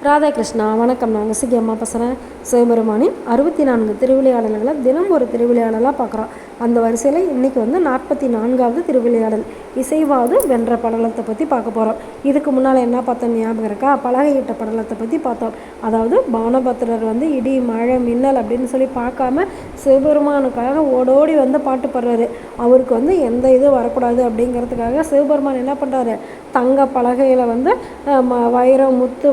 ராதாகிருஷ்ணா வணக்கம். நான் சிகி அம்மா பேசுகிறேன். சிவபெருமானின் 64 திருவிளையாடல்களை தினம் ஒரு திருவிளையாடலாக பார்க்குறோம். அந்த வரிசையில் இன்றைக்கி 44வது திருவிளையாடல் இசைவாது வென்ற படலத்தை பற்றி பார்க்க போகிறோம். இதுக்கு முன்னால் என்ன பார்த்தோம் ஞாபகம் இருக்கா? பலகையிட்ட படலத்தை பற்றி பார்த்தோம். அதாவது பானபத்திரர் இடி மழை மின்னல் அப்படின்னு சொல்லி பார்க்காம சிவபெருமானுக்காக ஓடோடி பாட்டு பாடுறாரு. அவருக்கு எந்த இதுவும் வரக்கூடாது அப்படிங்கிறதுக்காக சிவபெருமான் என்ன பண்ணுறாரு, தங்க பலகையில் வைரம் முத்து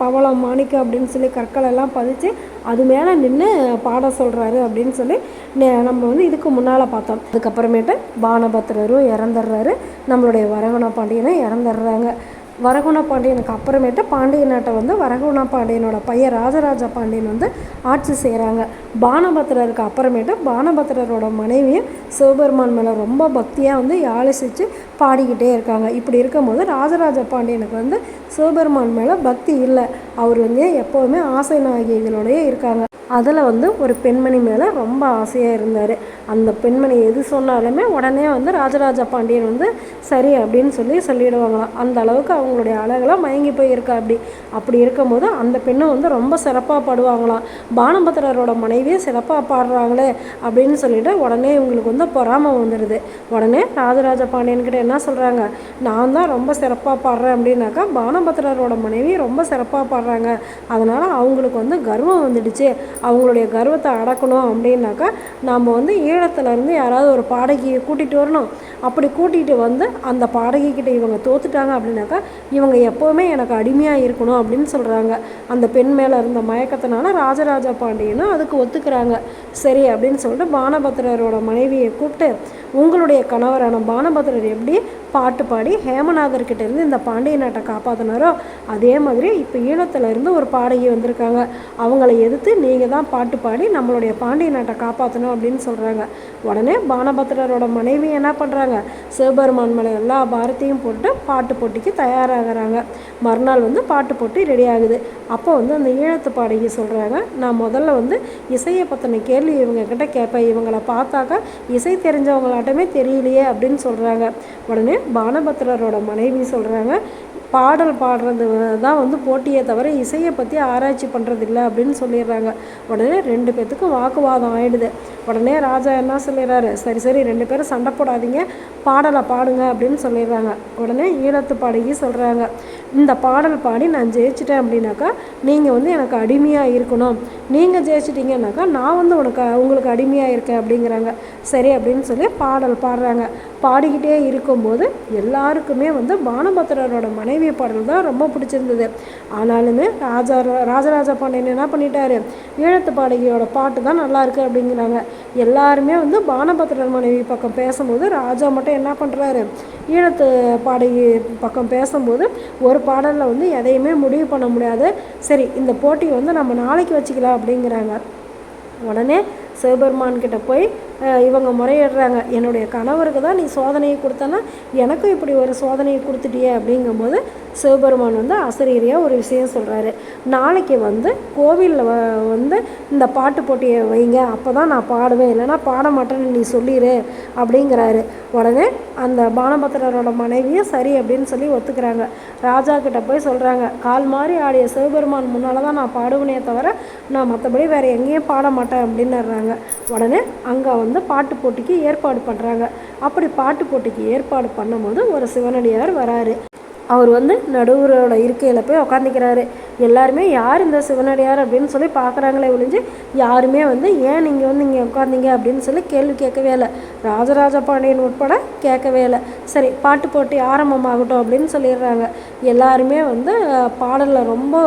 பவளம் மாணிக்கம் அப்படின்னு சொல்லி கற்கள் எல்லாம் பதிச்சு அது மேலே நின்று பாட சொல்கிறாரு அப்படின்னு சொல்லி நம்ம இதுக்கு முன்னால் பார்த்தோம். அதுக்கப்புறமேட்டு பானபத்திரரும் இறந்துடுறாரு, நம்மளுடைய வரகுண பாண்டியனும் இறந்துடுறாங்க. வரகுண பாண்டியனுக்கு அப்புறமேட்டு பாண்டிய நாட்டை வரகுண பாண்டியனோட பையன் ராஜராஜ பாண்டியன் ஆட்சி செய்கிறாங்க. பானபத்திரருக்கு அப்புறமேட்டு பானபத்திரரோட மனைவியும் சிவபெருமான் மேலே ரொம்ப பக்தியாக யாழிசிச்சு பாடிக்கிட்டே இருக்காங்க. இப்படி இருக்கும்போது ராஜராஜ பாண்டியனுக்கு சிவபெருமான் மேலே பக்தி இல்லை. அவர் எப்போவுமே ஆசை நாயகிகளோடயே இருக்காங்க. அதில் ஒரு பெண்மணி மேலே ரொம்ப ஆசையாக இருந்தார். அந்த பெண்மணி எது சொன்னாலுமே உடனே ராஜராஜ பாண்டியன் சரி அப்படின்னு சொல்லிடுவாங்களாம். அந்த அளவுக்கு அவங்களுடைய அழகெல்லாம் மயங்கி போயிருக்கா. அப்படி இருக்கும்போது அந்த பெண்ணும் ரொம்ப சிறப்பாக பாடுவாங்களாம். பானபத்திரரோட மனைவியே சிறப்பாக பாடுறாங்களே அப்படின்னு சொல்லிட்டு உடனே இவங்களுக்கு பொறாமை வந்துடுது. உடனே ராஜராஜ பாண்டியன்கிட்ட என்ன சொல்கிறாங்க, நான் தான் ரொம்ப சிறப்பாக பாடுறேன் அப்படின்னாக்கா பானபத்திரரோட மனைவி ரொம்ப சிறப்பாக பாடுறாங்க, அதனால் அவங்களுக்கு கர்வம் வந்துடுச்சு. அவங்களுடைய கர்வத்தை அடக்கணும் அப்படின்னாக்கா நாம் ஈழத்துலேருந்து யாராவது ஒரு பாடகியை கூட்டிகிட்டு வரணும். அப்படி கூட்டிகிட்டு அந்த பாடகிக்கிட்ட இவங்க தோத்துட்டாங்க அப்படின்னாக்கா இவங்க எப்போவுமே எனக்கு அடிமையாக இருக்கணும் அப்படின்னு சொல்கிறாங்க. அந்த பெண் மேலே இருந்த மயக்கத்தினால ராஜராஜ பாண்டியனும் அதுக்கு ஒத்துக்கிறாங்க. சரி அப்படின்னு சொல்லிட்டு பானபத்திரரோட மனைவியை கூப்பிட்டு, உங்களுடைய கணவரான பானபத்திரர் எப்படி பாட்டு பாடி ஹேமநாதர்கிட்ட இருந்து இந்த பாண்டிய நாட்டை காப்பாற்றினாரோ அதே மாதிரி இப்போ ஈழத்துலேருந்து ஒரு பாடகி வந்திருக்காங்க, அவங்கள எதிர்த்து நீங்கள் தான் பாட்டு பாடி நம்மளுடைய பாண்டிய நாட்டை காப்பாற்றணும் அப்படின்னு சொல்கிறாங்க. உடனே பானபத்திரரோட மனைவி என்ன பண்ணுறாங்க, சிவபெருமான் மேலே எல்லா பாரத்தையும் போட்டு பாட்டு போட்டிக்கு தயாராகிறாங்க. மறுநாள் பாட்டு போட்டி ரெடி ஆகுது. அப்போ அந்த ஈழத்து பாடகி சொல்கிறாங்க, நான் முதல்ல இசையை பற்றின கேள்வி இவங்கக்கிட்ட கேட்பேன், இவங்களை பார்த்தாக்கா இசை தெரிஞ்சவங்களாட்டமே தெரியலையே அப்படின்னு சொல்கிறாங்க. உடனே பானபத்திரரோட மனைவி சொல்கிறாங்க, பாடல் பாடுறது தான் போட்டியை தவிர இசையை பற்றி ஆராய்ச்சி பண்ணுறதில்ல அப்படின்னு சொல்லிடுறாங்க. உடனே 2 பேர்த்துக்கும் வாக்குவாதம் ஆகிடுது. உடனே ராஜா என்ன சொல்லிடுறாரு, சரி 2 பேரும் சண்டை போடாதீங்க, பாடலை பாடுங்க அப்படின்னு சொல்லிடுறாங்க. உடனே ஈழத்து பாடகி சொல்கிறாங்க, இந்த பாடல் பாடி நான் ஜெயிச்சிட்டேன் அப்படின்னாக்கா நீங்கள் எனக்கு அடிமையாக இருக்கணும், நீங்கள் ஜெயிச்சிட்டிங்கன்னாக்கா நான் உங்களுக்கு அடிமையாக இருக்கேன் அப்படிங்கிறாங்க. சரி அப்படின்னு சொல்லி பாடல் பாடுறாங்க. பாடிக்கிட்டே இருக்கும்போது எல்லாருக்குமே பானபத்திரரோட மனைவி பாடல் தான் ரொம்ப பிடிச்சிருந்தது. ஆனாலுமே ராஜராஜ பாண்டியன் என்ன பண்ணிட்டாரு, ஈழத்து பாடகியோட பாட்டு தான் நல்லா இருக்குது அப்படிங்கிறாங்க. எல்லாருமே பானபத்திரர் மனைவி பக்கம் பேசும்போது ராஜா மட்டும் என்ன பண்ணுறாரு, ஈழத்து பாடகி பக்கம் பேசும்போது ஒரு பாடலில் எதையுமே முடிவு பண்ண முடியாது, சரி இந்த போட்டி நம்ம நாளைக்கு வச்சுக்கலாம் அப்படிங்கிறாங்க. உடனே சிவபெருமான்கிட்ட போய் இவங்க முறையிடுறாங்க, என்னுடைய கணவருக்கு தான் நீ சோதனையை கொடுத்தனா எனக்கும் இப்படி ஒரு சோதனையை கொடுத்துட்டியே அப்படிங்கும்போது சிவபெருமான் அசரீரியாக ஒரு விஷயம் சொல்கிறாரு, நாளைக்கு கோவிலில் இந்த பாட்டு போட்டியை வைங்க, அப்போ தான் நான் பாடுவேன், இல்லைனா பாட மாட்டேன்னு நீ சொல்லிடு அப்படிங்கிறாரு. உடனே அந்த பானபத்திரரோட மனைவியும் சரி அப்படின்னு சொல்லி ஒத்துக்கிறாங்க. ராஜா கிட்ட போய் சொல்கிறாங்க, கால் மாறி ஆடிய சிவபெருமான் முன்னால் தான் நான் பாடுவேனே தவிர நான் மற்றபடி வேறு எங்கேயும் பாட மாட்டேன் அப்படின்னுறாங்க. உடனே அங்கே பாட்டு போட்டிக்கு ஏற்பாடு பண்ணுறாங்க. அப்படி பாட்டு போட்டிக்கு ஏற்பாடு பண்ணும்போது ஒரு சிவனடியார் வராரு. அவர் நடுவரோட இருக்கையில் போய் உக்காந்துக்கிறாரு. எல்லாருமே யார் இந்த சிவனடியார் அப்படின்னு சொல்லி பார்க்குறாங்களே ஒழிஞ்சு யாருமே ஏன் நீங்கள் இங்கே உட்காந்தீங்க அப்படின்னு சொல்லி கேள்வி கேட்கவே இல்லை. ராஜராஜ பாண்டியன் உட்பட கேட்கவே இல்லை. சரி பாட்டு போட்டி ஆரம்பமாகட்டும் அப்படின்னு சொல்லிடுறாங்க. எல்லாருமே பாடலில் ரொம்ப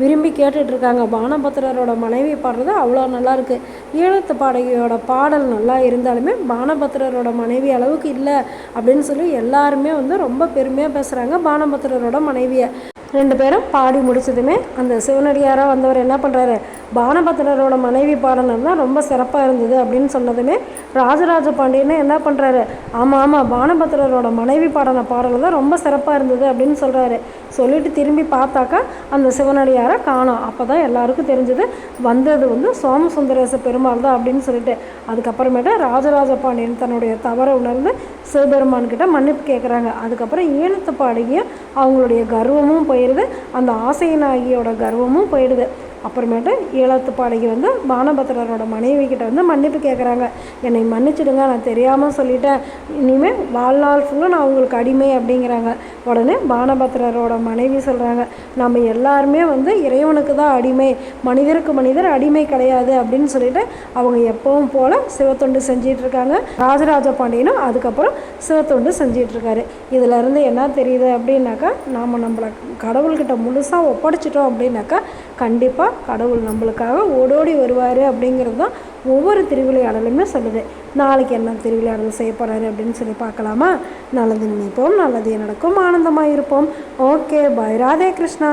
விரும்பி கேட்டுட்ருக்காங்க. பானபத்திரரோட மனைவி பாடுறது அவ்வளோ நல்லாயிருக்கு. ஈழத்து பாடகியோட பாடல் நல்லா இருந்தாலுமே பானபத்திரரோட மனைவி அளவுக்கு இல்லை அப்படின்னு சொல்லி எல்லாருமே ரொம்ப பெருமையாக பேசுகிறாங்க பானபத்திரரோட மனைவியை. 2 பேரும் பாடி முடிச்சதுமே அந்த சிவனடியாராக வந்தவர் என்ன பண்ணுறாரு, பானபத்திரரோட மனைவி பாடல் தான் ரொம்ப சிறப்பாக இருந்தது அப்படின்னு சொன்னதுமே ராஜராஜ பாண்டியனே என்ன பண்ணுறாரு, ஆமாம் பானபத்திரரோட மனைவி பாடின பாடல் தான் ரொம்ப சிறப்பாக இருந்தது அப்படின்னு சொல்கிறாரு. சொல்லிட்டு திரும்பி பார்த்தாக்கா அந்த சிவனடியாரை காணோம். அப்போ தான் எல்லாருக்கும் தெரிஞ்சது வந்தது சோமசுந்தரேச பெருமாள் தான் அப்படின்னு சொல்லிட்டு. அதுக்கப்புறமேட்டு ராஜராஜ பாண்டியன் தன்னுடைய தவறை உணர்ந்து சிவபெருமான்கிட்ட மன்னிப்பு கேட்குறாங்க. அதுக்கப்புறம் ஈழத்து பாடகியும் அவங்களுடைய கர்வமும் போயிடுது, அந்த ஆசைநாயகியோட கர்வமும் போயிடுது. அப்புறமேட்டு ஈழத்துப்பாடிக்கு வந்து பானபத்திரரோட மனைவி கிட்ட வந்து மன்னிப்பு கேட்குறாங்க. என்னை மன்னிச்சிடுங்க, நான் தெரியாமல் சொல்லிட்டேன், இனிமேல் வாழ்நாள் ஃபுல்லாக நான் உங்களுக்கு அடிமை அப்படிங்கிறாங்க. உடனே பானபத்திரரோட மனைவி சொல்கிறாங்க, நம்ம எல்லாருமே வந்து இறைவனுக்கு தான் அடிமை, மனிதருக்கு மனிதர் அடிமை கிடையாது அப்படின்னு சொல்லிட்டு அவங்க எப்பவும் போல் சிவத்தொண்டு செஞ்சிட்ருக்காங்க. ராஜராஜ பாண்டியனும் அதுக்கப்புறம் சிவத்தொண்டு செஞ்சிட்ருக்காரு. இதிலேருந்து என்ன தெரியுது அப்படின்னாக்கா, நாம் நம்மளை கடவுள்கிட்ட முழுசாக ஒப்படைச்சிட்டோம் அப்படின்னாக்கா கண்டிப்பாக கடவுள் நம்மளுக்காக ஓடோடி வருவார் அப்படிங்கிறது தான் ஒவ்வொரு திருவிளையாடலுமே சொல்லுது. நாளைக்கு என்ன திருவிளையாடல் செய்ய போகிறாரு அப்படின்னு சொல்லி பார்க்கலாமா? நல்லது நினைப்போம், நல்லது நடக்கும், ஆனந்தமாக இருப்போம். ஓகே, பாய். ராதே கிருஷ்ணா.